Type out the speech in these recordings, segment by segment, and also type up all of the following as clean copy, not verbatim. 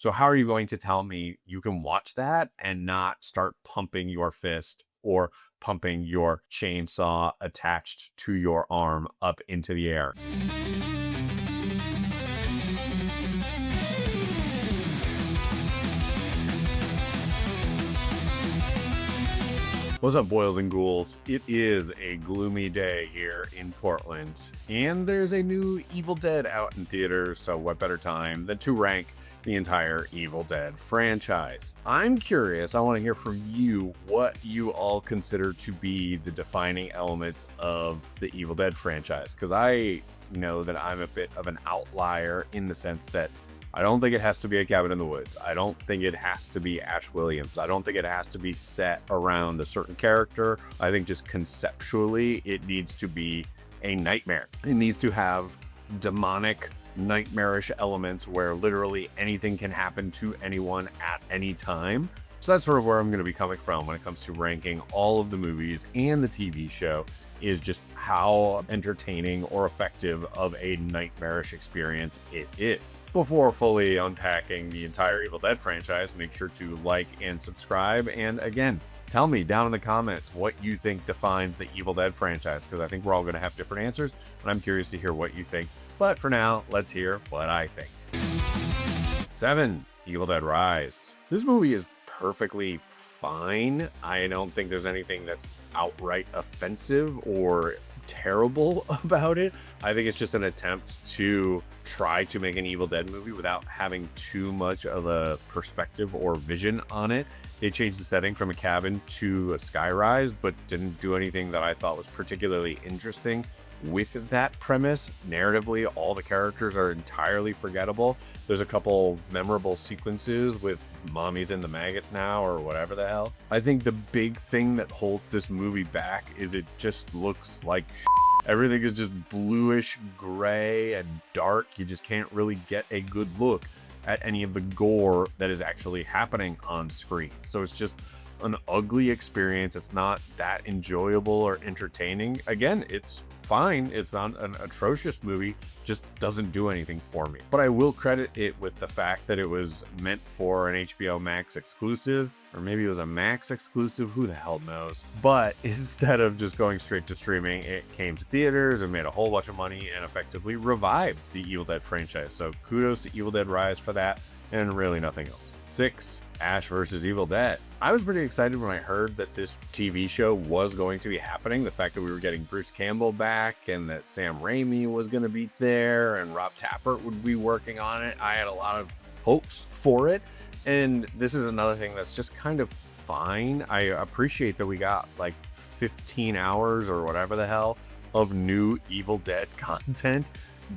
So how are you going to tell me you can watch that and not start pumping your fist or pumping your chainsaw attached to your arm up into the air? What's up, boils and ghouls? It is a gloomy day here in Portland, and there's a new Evil Dead out in theaters, so what better time than to rank the entire Evil Dead franchise? I'm curious, I want to hear from you what you all consider to be the defining element of the Evil Dead franchise, because I know that I'm a bit of an outlier in the sense that I don't think it has to be a cabin in the woods. I don't think it has to be Ash Williams. I don't think it has to be set around a certain character. I think just conceptually, it needs to be a nightmare. It needs to have demonic, nightmarish elements where literally anything can happen to anyone at any time. So that's sort of where I'm going to be coming from when it comes to ranking all of the movies and the TV show, is just how entertaining or effective of a nightmarish experience it is. Before fully unpacking the entire Evil Dead franchise, make sure to like and subscribe. And again, tell me down in the comments what you think defines the Evil Dead franchise, because I think we're all going to have different answers, and I'm curious to hear what you think. But for now, let's hear what I think. 7. Evil Dead Rise. This movie is perfectly fine. I don't think there's anything that's outright offensive or terrible about it. I think it's just an attempt to try to make an Evil Dead movie without having too much of a perspective or vision on it. They changed the setting from a cabin to a skyrise, but didn't do anything that I thought was particularly interesting with that premise. Narratively, all the characters are entirely forgettable. There's a couple memorable sequences with Mommy's in the Maggots now, or whatever the hell. I think the big thing that holds this movie back is it just looks like everything is just bluish gray and dark. You just can't really get a good look at any of the gore that is actually happening on screen. So it's just an ugly experience. It's not that enjoyable or entertaining. Again, it's fine. It's not an atrocious movie, just doesn't do anything for me. But I will credit it with the fact that it was meant for an HBO Max exclusive, or maybe it was a Max exclusive, who the hell knows. But instead of just going straight to streaming, it came to theaters and made a whole bunch of money and effectively revived the Evil Dead franchise. So kudos to Evil Dead Rise for that, and really nothing else. 6. Ash vs. Evil Dead. I was pretty excited when I heard that this TV show was going to be happening. The fact that we were getting Bruce Campbell back and that Sam Raimi was going to be there and Rob Tappert would be working on it. I had a lot of hopes for it. And this is another thing that's just kind of fine. I appreciate that we got like 15 hours or whatever the hell of new Evil Dead content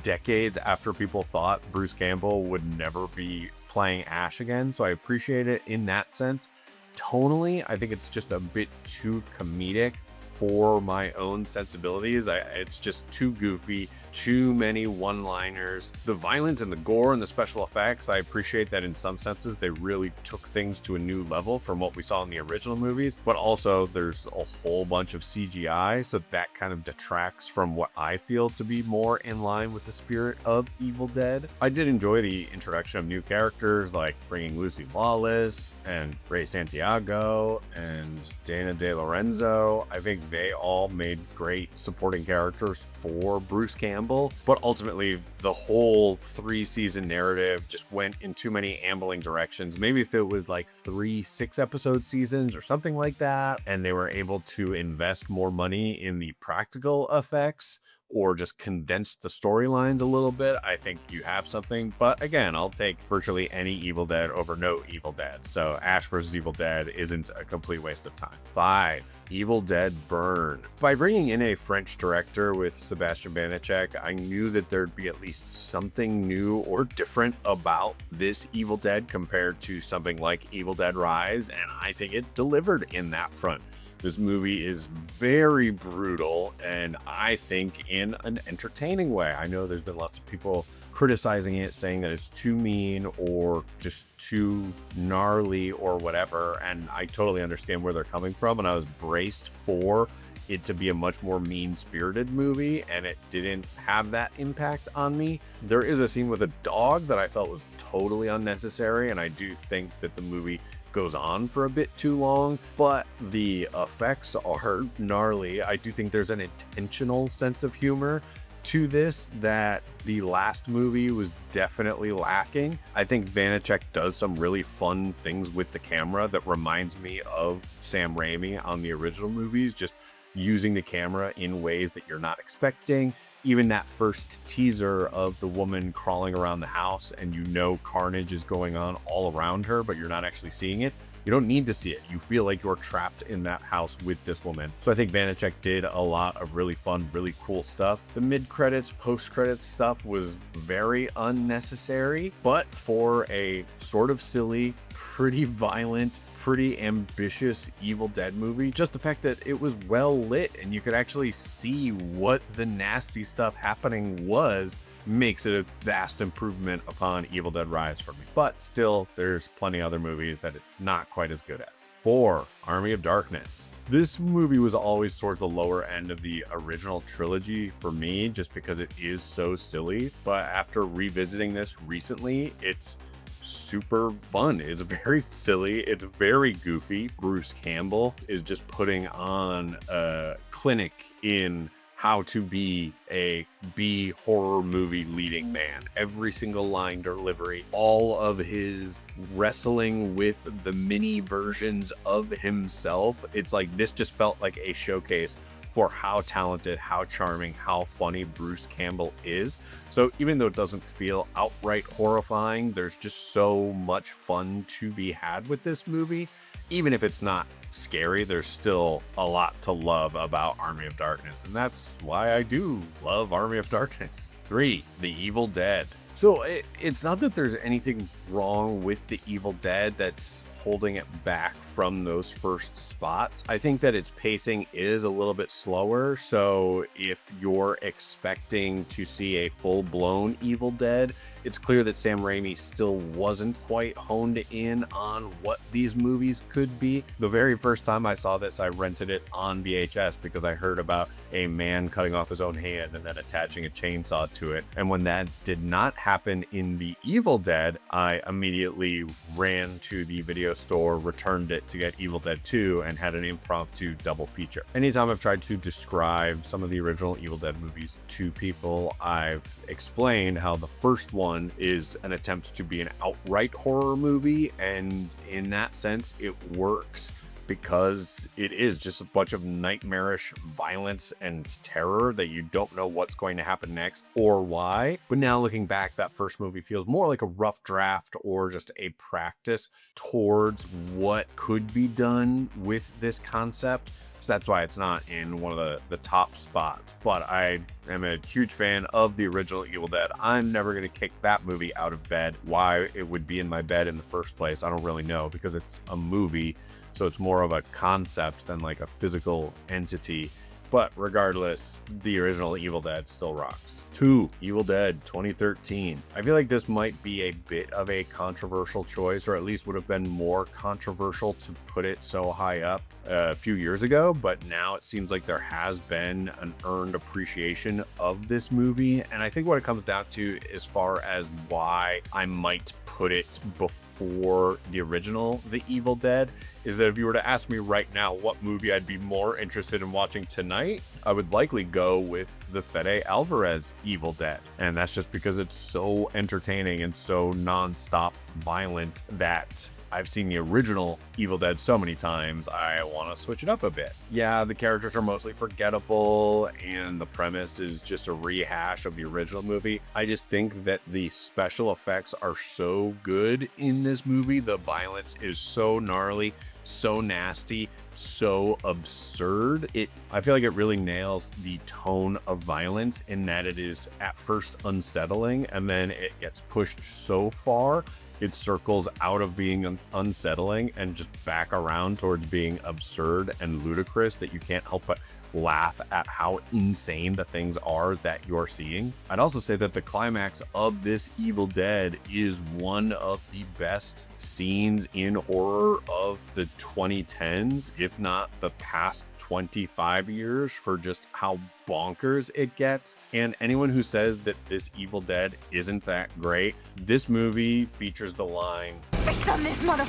decades after people thought Bruce Campbell would never be playing Ash again. So I appreciate it in that sense. Tonally, I think it's just a bit too comedic for my own sensibilities. It's just too goofy, too many one-liners. The violence and the gore and the special effects, I appreciate that in some senses they really took things to a new level from what we saw in the original movies, but also there's a whole bunch of CGI, so that kind of detracts from what I feel to be more in line with the spirit of Evil Dead. I did enjoy the introduction of new characters, like bringing Lucy Lawless and Ray Santiago and Dana De Lorenzo. I think they all made great supporting characters for Bruce Campbell, but ultimately the whole 3-season narrative just went in too many ambling directions. Maybe if it was like 3 6-episode seasons or something like that, and they were able to invest more money in the practical effects or just condensed the storylines a little bit, I think you have something. But again, I'll take virtually any Evil Dead over no Evil Dead. So Ash vs. Evil Dead isn't a complete waste of time. 5. Evil Dead Burn. By bringing in a French director with Sebastian Banachek, I knew that there'd be at least something new or different about this Evil Dead compared to something like Evil Dead Rise, and I think it delivered in that front. This movie is very brutal, and I think in an entertaining way. I know there's been lots of people criticizing it, saying that it's too mean or just too gnarly or whatever, and I totally understand where they're coming from, and I was braced for it to be a much more mean-spirited movie, and it didn't have that impact on me. There is a scene with a dog that I felt was totally unnecessary, and I do think that the movie goes on for a bit too long, but the effects are gnarly. I do think there's an intentional sense of humor to this that the last movie was definitely lacking. I think Vanacek does some really fun things with the camera that reminds me of Sam Raimi on the original movies, just using the camera in ways that you're not expecting. Even that first teaser of the woman crawling around the house and you know carnage is going on all around her, but you're not actually seeing it. You don't need to see it. You feel like you're trapped in that house with this woman. So I think Vanacek did a lot of really fun, really cool stuff. The mid-credits, post-credits stuff was very unnecessary, but for a sort of silly, pretty violent, pretty ambitious Evil Dead movie, just the fact that it was well lit and you could actually see what the nasty stuff happening was makes it a vast improvement upon Evil Dead Rise for me. But still, there's plenty other movies that it's not quite as good as. 4. Army of Darkness. This movie was always towards the lower end of the original trilogy for me, just because it is so silly. But after revisiting this recently, it's super fun. It's very silly. It's very goofy. Bruce Campbell is just putting on a clinic in how to be a B horror movie leading man. Every single line delivery, all of his wrestling with the mini versions of himself. It's like this just felt like a showcase for how talented, how charming, how funny Bruce Campbell is. So even though it doesn't feel outright horrifying, there's just so much fun to be had with this movie. Even if it's not scary, there's still a lot to love about Army of Darkness, and that's why I do love Army of Darkness. 3. The Evil Dead. So it's not that there's anything wrong with the Evil Dead that's holding it back from those first spots. I think that its pacing is a little bit slower, so if you're expecting to see a full-blown Evil Dead, it's clear that Sam Raimi still wasn't quite honed in on what these movies could be. The very first time I saw this, I rented it on VHS because I heard about a man cutting off his own hand and then attaching a chainsaw to it. And when that did not happen in the Evil Dead, I immediately ran to the video store, returned it to get Evil Dead 2, and had an impromptu double feature. Anytime I've tried to describe some of the original Evil Dead movies to people, I've explained how the first one is an attempt to be an outright horror movie, and in that sense it works because it is just a bunch of nightmarish violence and terror that you don't know what's going to happen next or why. But now looking back, that first movie feels more like a rough draft or just a practice towards what could be done with this concept. So that's why it's not in one of the top spots. But I am a huge fan of the original Evil Dead. I'm never going to kick that movie out of bed. Why it would be in my bed in the first place, I don't really know, because it's a movie. So it's more of a concept than like a physical entity. But regardless, the original Evil Dead still rocks. 2. Evil Dead 2013. I feel like this might be a bit of a controversial choice, or at least would have been more controversial to put it so high up a few years ago, but now it seems like there has been an earned appreciation of this movie. And I think what it comes down to, as far as why I might put it before the original The Evil Dead, is that if you were to ask me right now what movie I'd be more interested in watching tonight, I would likely go with the Fede Alvarez Evil Dead. And that's just because it's so entertaining and so non-stop violent that I've seen the original Evil Dead so many times, I want to switch it up a bit. Yeah, the characters are mostly forgettable, and the premise is just a rehash of the original movie. I just think that the special effects are so good in this movie. The violence is so gnarly, so nasty, so absurd. I feel like it really nails the tone of violence in that it is at first unsettling, and then it gets pushed so far it circles out of being unsettling and just back around towards being absurd and ludicrous that you can't help but laugh at how insane the things are that you're seeing. I'd also say that the climax of this Evil Dead is one of the best scenes in horror of the 2010s, if not the past 25 years for just how bonkers it gets. And anyone who says that this Evil Dead isn't that great, this movie features the line, "Based on this mother."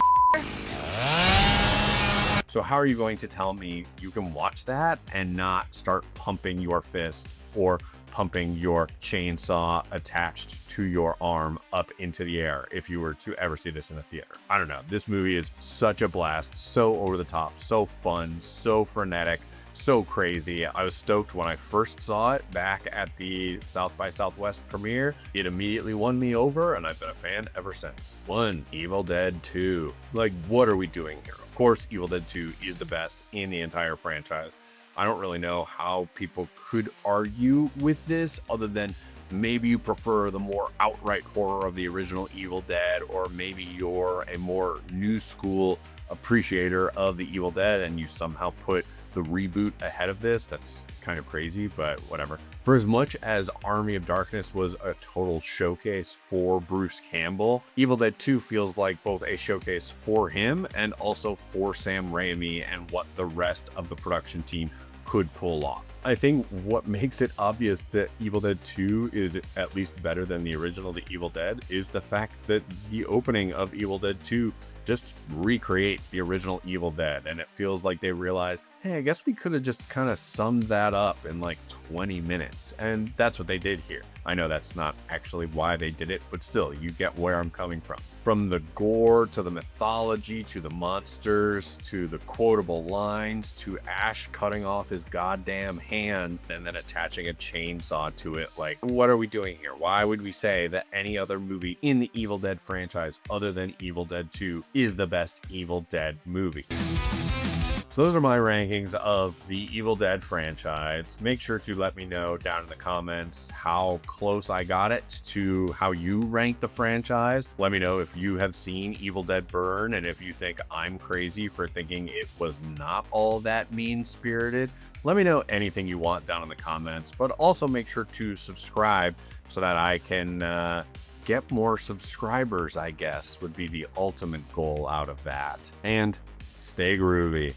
So how are you going to tell me you can watch that and not start pumping your fist or pumping your chainsaw attached to your arm up into the air if you were to ever see this in a theater? I don't know. This movie is such a blast, so over the top, so fun, so frenetic, so crazy. I was stoked when I first saw it back at the South by Southwest premiere. It immediately won me over, and I've been a fan ever since. Evil Dead 2. Like, what are we doing here? Of course, Evil Dead 2 is the best in the entire franchise. I don't really know how people could argue with this other than maybe you prefer the more outright horror of the original Evil Dead, or maybe you're a more new school appreciator of the Evil Dead and you somehow put the reboot ahead of this. That's kind of crazy, but whatever. For as much as Army of Darkness was a total showcase for Bruce Campbell, Evil Dead 2 feels like both a showcase for him and also for Sam Raimi and what the rest of the production team could pull off. I think what makes it obvious that Evil Dead 2 is at least better than the original The Evil Dead is the fact that the opening of Evil Dead 2 just recreates the original Evil Dead, and it feels like they realized, hey, I guess we could have just kind of summed that up in like 20 minutes, and that's what they did here. I know that's not actually why they did it, but still, you get where I'm coming from. From the gore, to the mythology, to the monsters, to the quotable lines, to Ash cutting off his goddamn hand and then attaching a chainsaw to it. Like, what are we doing here? Why would we say that any other movie in the Evil Dead franchise other than Evil Dead 2 is the best Evil Dead movie? So those are my rankings of the Evil Dead franchise. Make sure to let me know down in the comments how close I got it to how you rank the franchise. Let me know if you have seen Evil Dead Burn and if you think I'm crazy for thinking it was not all that mean-spirited. Let me know anything you want down in the comments, but also make sure to subscribe so that I can get more subscribers, I guess, would be the ultimate goal out of that. And stay groovy.